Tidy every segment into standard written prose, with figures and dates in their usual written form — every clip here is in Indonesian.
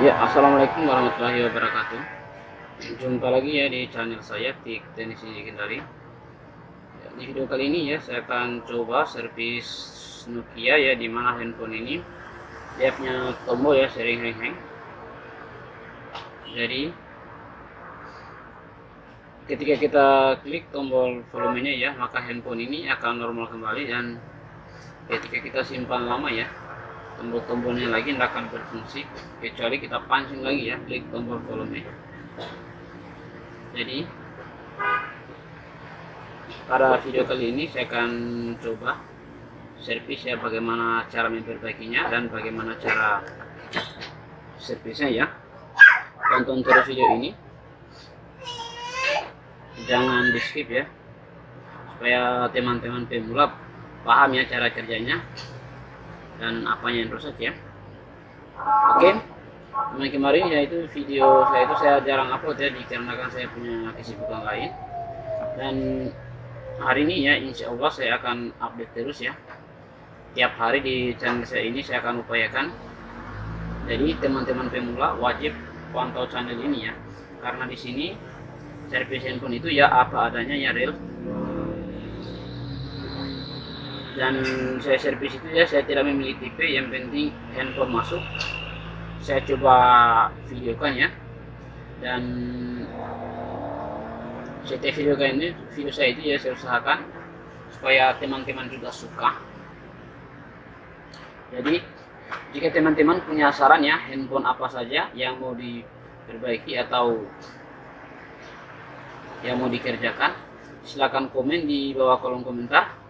Ya, assalamualaikum warahmatullahi wabarakatuh. Jumpa lagi ya di channel saya Tik Teknisi Legendary. Ya, di video kali ini ya saya akan coba servis Nokia ya, dimana handphone ini dia punya tombol ya sering hang. Jadi ketika kita klik tombol volumenya ya, maka handphone ini akan normal kembali, dan ketika kita simpan lama ya, tombol-tombolnya lagi tidak akan berfungsi kecuali kita pancing lagi ya, klik tombol volume. Jadi pada video kali ini saya akan coba servis ya, bagaimana cara memperbaikinya dan bagaimana cara servisnya ya. Tonton terus video ini, jangan di skip ya, supaya teman-teman pemula paham ya cara kerjanya dan apanya yang rusak ya. Oke, kemarin ya itu video saya itu saya jarang upload ya, dikarenakan saya punya kesibukan lain, dan hari ini ya insya Allah saya akan update terus ya, tiap hari di channel saya ini saya akan upayakan. Jadi teman-teman pemula wajib pantau channel ini ya, karena di sini servis handphone itu ya apa adanya ya, real. Dan saya servis itu ya, saya tidak memilih tipe, yang penting handphone masuk saya coba videokan ya. Dan setiap video saya itu ya saya usahakan supaya teman-teman juga suka. Jadi jika teman-teman punya saran ya, handphone apa saja yang mau diperbaiki atau yang mau dikerjakan, silahkan komen di bawah kolom komentar.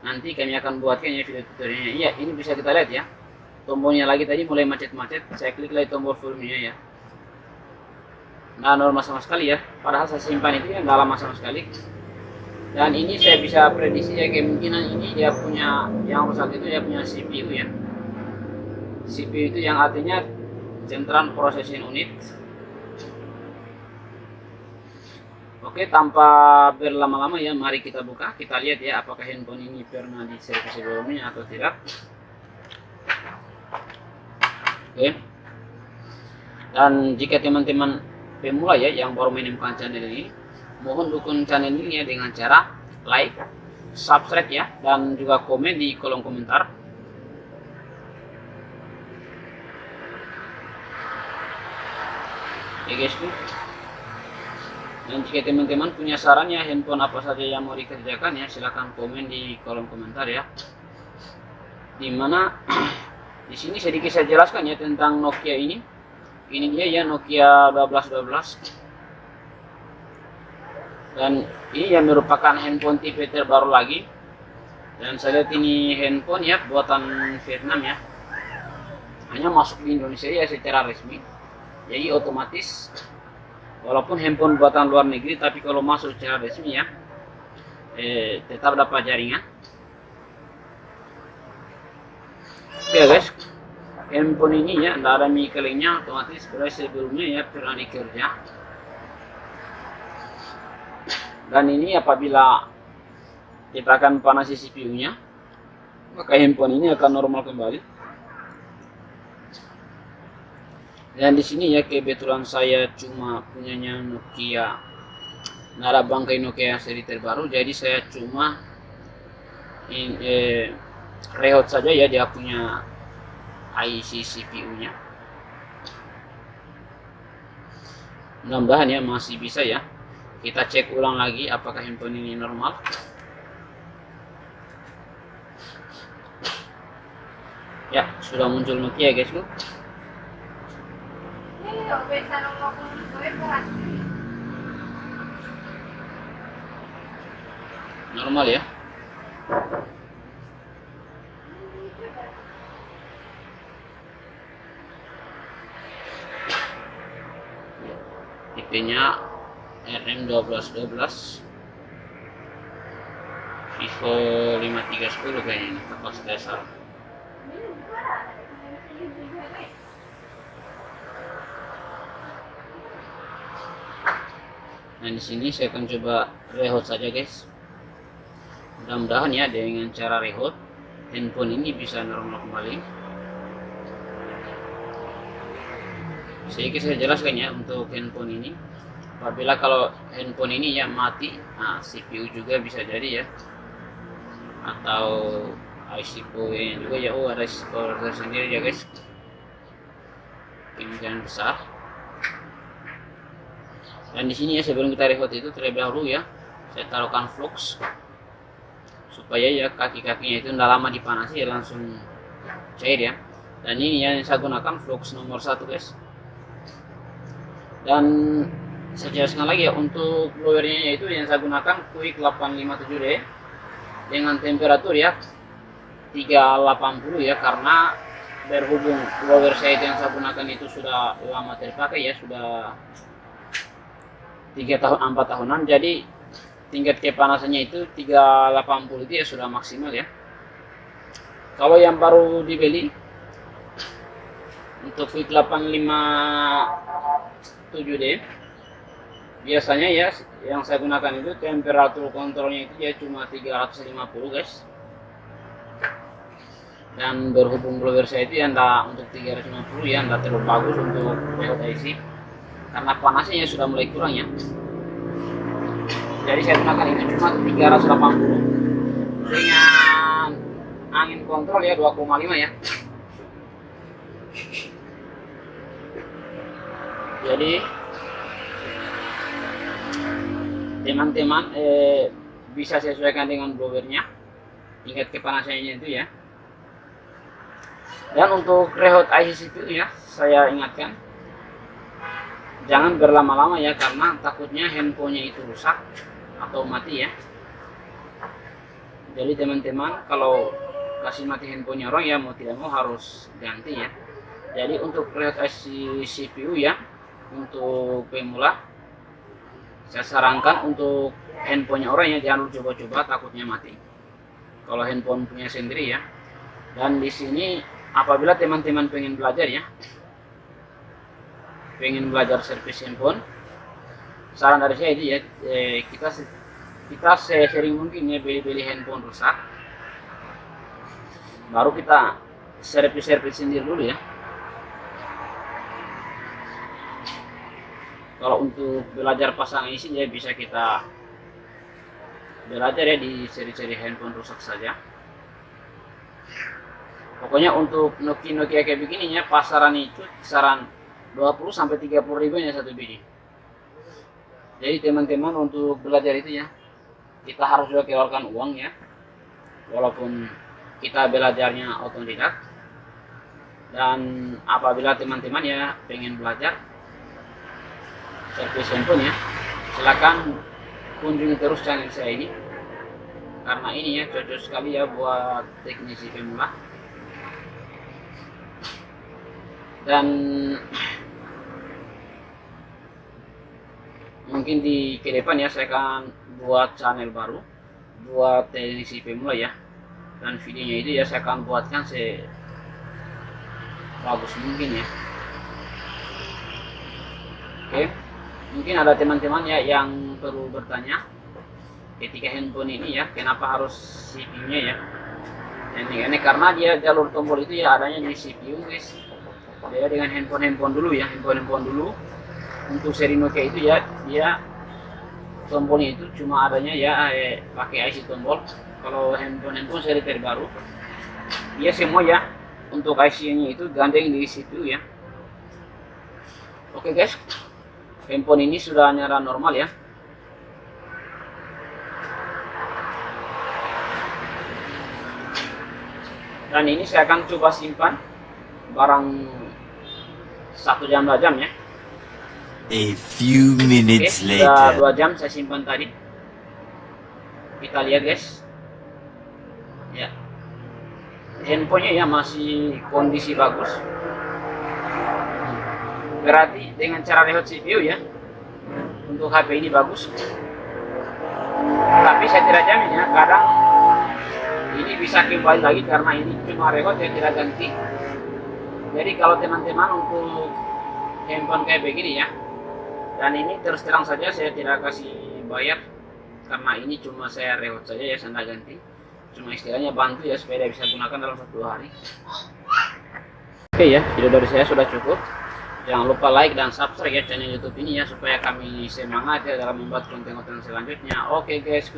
Nanti kami akan buatkan ya video tutorialnya. Iya, ini bisa kita lihat ya, tombolnya lagi tadi mulai macet-macet. Saya klik lagi tombol volumenya ya, nah normal sama sekali ya, padahal saya simpan itu ya nggak lama sama sekali. Dan ini saya bisa prediksi ya, kemungkinan ini dia punya yang rusak itu dia punya CPU ya. CPU itu yang artinya Central Processing Unit. Oke, tanpa berlama-lama ya, mari kita buka, kita lihat ya apakah handphone ini pernah diservis sebelumnya atau tidak. Oke, dan jika teman-teman pemula ya yang baru menemukan channel ini, mohon dukung channel ini ya dengan cara like, subscribe ya, dan juga komen di kolom komentar. Ya guys, dan jika teman-teman punya saran ya, handphone apa saja yang mau dikerjakan ya, silahkan komen di kolom komentar ya. Dimana di sini sedikit saya jelaskan ya tentang Nokia ini. Ini dia ya, Nokia 1212. Dan ini yang merupakan handphone tipe terbaru lagi. Dan saya lihat ini handphone ya buatan Vietnam ya. Hanya masuk di Indonesia ya secara resmi. Jadi otomatis walaupun handphone buatan luar negeri, tapi kalau masuk secara resmi ya tetap dapat jaringan. Oke guys, handphone ini ya tidak ada mikelingnya, otomatis seperti sebelumnya ya pernah dikerja. Dan ini apabila kita akan panasi CPU-nya, maka handphone ini akan normal kembali. Dan di sini ya kebetulan saya cuma punyanya Nokia, nada bangkai Nokia seri terbaru, jadi saya cuma rehat saja ya, dia punya IC CPU-nya. Mudah-mudahan ya masih bisa ya. Kita cek ulang lagi apakah handphone ini normal. Ya, sudah muncul Nokia guys. Normal ya. Tipenya RM1212 Vivo 5310 kayaknya ini, tepat dasar. Nah di sini saya akan coba rehat saja guys. Mudah-mudahan ya dengan cara rehat handphone ini bisa normal kembali. sedikit saya jelaskan ya untuk handphone ini. Apabila kalau handphone ini ya mati, nah CPU juga bisa jadi ya, atau IC nya juga ya. Oh, ada power tersendiri ya guys, kemungkinan besar. Dan di sini ya, sebelum kita remote itu terlebih dahulu ya, saya taruhkan flux supaya ya kaki-kakinya itu tidak lama dipanasi ya, langsung cair ya. Dan ini yang saya gunakan flux nomor 1 guys. Dan saya jelaskan lagi ya, untuk blowernya yaitu yang saya gunakan Quick 857D dengan temperatur ya 380 ya, karena berhubung blower saya yang saya gunakan itu sudah lama terpakai ya, sudah 3 tahun 4 tahunan, jadi tingkat kepanasannya itu 380 itu ya sudah maksimal ya. Kalau yang baru dibeli untuk Quick 857D biasanya ya yang saya gunakan itu temperatur kontrolnya itu ya cuma 350 guys. Dan berhubung blower saya itu ya untuk 350 ya enggak terlalu bagus untuk IC, karena panasnya ya sudah mulai kurang ya. Jadi saya gunakan itu cuma 380 dengan angin kontrol ya 2,5 ya. Jadi teman-teman bisa sesuaikan dengan blowernya tingkat kepanasannya itu ya. Dan untuk remote IC CPU ya, saya ingatkan jangan berlama-lama ya, karena takutnya handphonenya itu rusak atau mati ya. Jadi teman-teman kalau kasih mati handphonenya orang ya, mau tidak mau harus ganti ya. Jadi untuk remote IC CPU ya, untuk pemula saya sarankan untuk handphonenya orang ya jangan coba-coba, takutnya mati kalau handphone punya sendiri ya. Dan di sini apabila teman-teman pengen belajar ya, pengen belajar servis handphone, saran dari saya itu ya, kita sering mungkin ya beli handphone rusak, baru kita servis sendiri dulu ya. Kalau untuk belajar pasang isi ya bisa kita belajar ya di seri-seri handphone rusak saja. Pokoknya untuk Nokia kayak begini ya, pasaran itu kisaran 20 sampai 30 ribu ya satu biji. Jadi teman-teman untuk belajar itu ya, kita harus juga keluarkan uang ya, walaupun kita belajarnya otodidak. Dan apabila teman-teman ya pengen belajar servis handphone ya, silakan kunjungi terus channel saya ini, karena ini ya cocok sekali ya buat teknisi pemula. Dan mungkin di ke depan ya saya akan buat channel baru buat teknisi pemula ya, dan videonya itu ya saya akan buatkan sebagus mungkin ya. Oke, mungkin ada teman-teman ya yang perlu bertanya ketika handphone ini ya, kenapa harus CPU-nya ya. Ini karena dia jalur tombol itu ya adanya di CPU guys. Beda dengan handphone dulu ya, handphone dulu untuk seri Nokia itu ya, dia tombolnya itu cuma adanya ya pakai IC tombol. Kalau handphone seri terbaru dia semua ya untuk IC-nya itu gandeng di CPU ya. Oke guys, handphone ini sudah nyala normal ya. Dan ini saya akan coba simpan barang 1 jam 2 jam ya. A few minutes Sudah later. 2 jam saya simpan tadi. Kita lihat guys. Ya. Handphonenya ya masih kondisi bagus. Berarti dengan cara remote CPU ya, untuk HP ini bagus. Tapi saya tidak jamin ya, kadang ini bisa kembali lagi karena ini cuma remote yang tidak ganti. Jadi kalau teman-teman untuk handphone kayak begini ya, dan ini terus terang saja saya tidak kasih bayar karena ini cuma saya remote saja ya, saya tidak ganti. Cuma istilahnya bantu ya supaya bisa gunakan dalam 1-2 hari. Oke ya, video dari saya sudah cukup. Jangan lupa like dan subscribe ya channel YouTube ini ya, supaya kami semangat ya dalam membuat konten-konten selanjutnya. Oke guys,